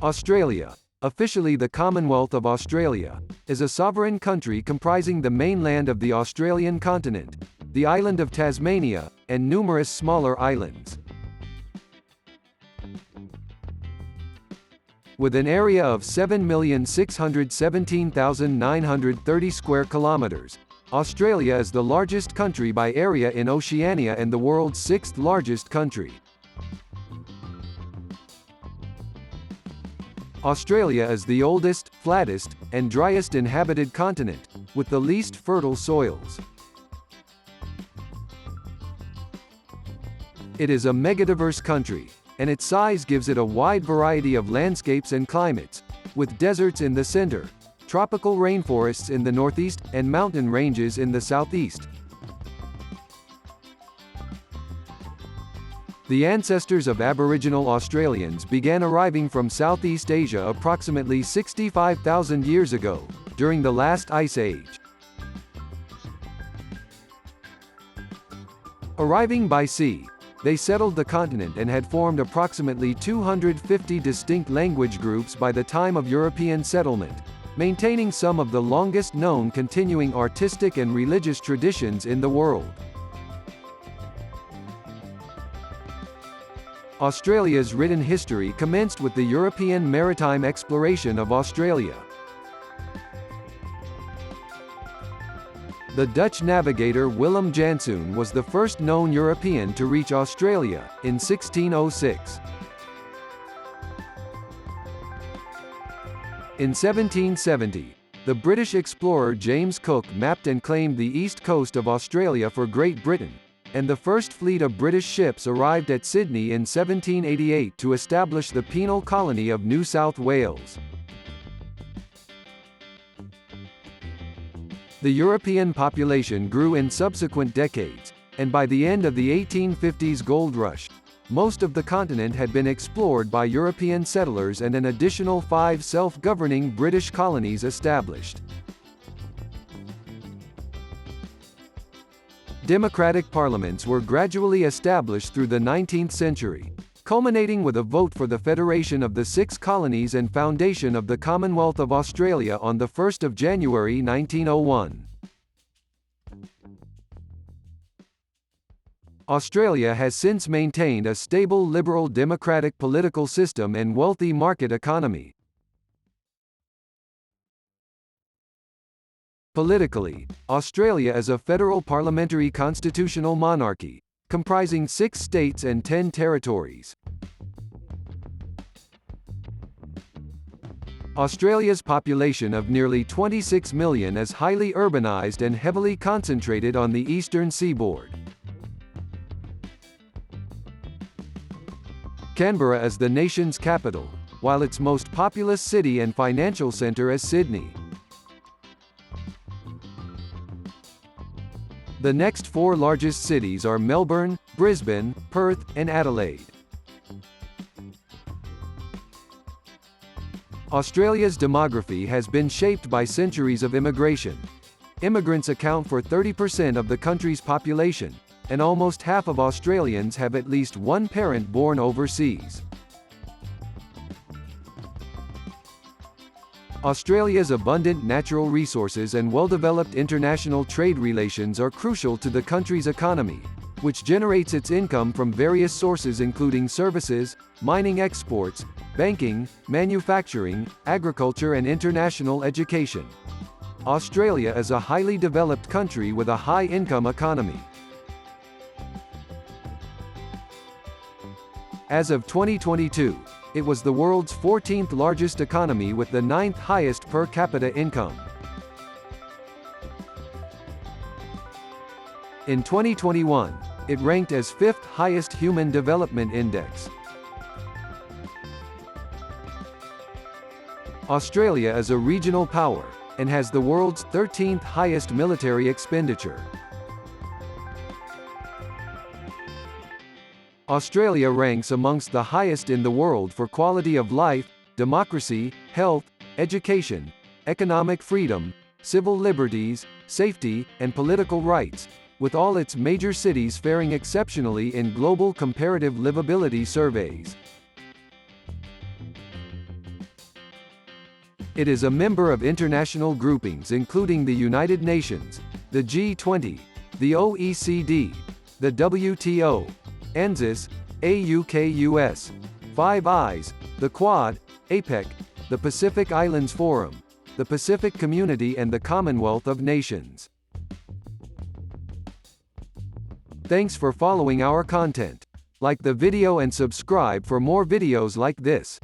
Australia, officially the Commonwealth of Australia, is a sovereign country comprising the mainland of the Australian continent, the island of Tasmania, and numerous smaller islands. With an area of 7,617,930 square kilometers, Australia is the largest country by area in Oceania and the world's sixth largest country. Australia is the oldest, flattest, and driest inhabited continent, with the least fertile soils. It is a megadiverse country, and its size gives it a wide variety of landscapes and climates, with deserts in the center, tropical rainforests in the northeast, and mountain ranges in the southeast. The ancestors of Aboriginal Australians began arriving from Southeast Asia approximately 65,000 years ago, during the last ice age. Arriving by sea, they settled the continent and had formed approximately 250 distinct language groups by the time of European settlement, maintaining some of the longest known continuing artistic and religious traditions in the world. Australia's written history commenced with the European maritime exploration of Australia. The Dutch navigator Willem Janszoon was the first known European to reach Australia, in 1606. In 1770, the British explorer James Cook mapped and claimed the east coast of Australia for Great Britain, and the first fleet of British ships arrived at Sydney in 1788 to establish the penal colony of New South Wales. The European population grew in subsequent decades, and by the end of the 1850s gold rush, most of the continent had been explored by European settlers and an additional 5 self-governing British colonies established. Democratic parliaments were gradually established through the 19th century, culminating with a vote for the federation of the 6 colonies and foundation of the Commonwealth of Australia on 1 January 1901. Australia has since maintained a stable liberal democratic political system and wealthy market economy. Politically, Australia is a federal parliamentary constitutional monarchy, comprising 6 states and 10 territories. Australia's population of nearly 26 million is highly urbanized and heavily concentrated on the eastern seaboard. Canberra is the nation's capital, while its most populous city and financial centre is Sydney. The next 4 largest cities are Melbourne, Brisbane, Perth, and Adelaide. Australia's demography has been shaped by centuries of immigration. Immigrants account for 30% of the country's population, and almost half of Australians have at least one parent born overseas. Australia's abundant natural resources and well-developed international trade relations are crucial to the country's economy, which generates its income from various sources including services, mining exports, banking, manufacturing, agriculture and international education. Australia is a highly developed country with a high-income economy. As of 2022, it was the world's 14th largest economy with the 9th highest per capita income. In 2021, it ranked as 5th highest Human Development Index. Australia is a regional power, and has the world's 13th highest military expenditure. Australia ranks amongst the highest in the world for quality of life, democracy, health, education, economic freedom, civil liberties, safety, and political rights, with all its major cities faring exceptionally in global comparative livability surveys. It is a member of international groupings including the United Nations, the G20, the OECD, the WTO, ANZUS, AUKUS, Five Eyes, the Quad, APEC, the Pacific Islands Forum, the Pacific Community and the Commonwealth of Nations. Thanks for following our content. Like the video and subscribe for more videos like this.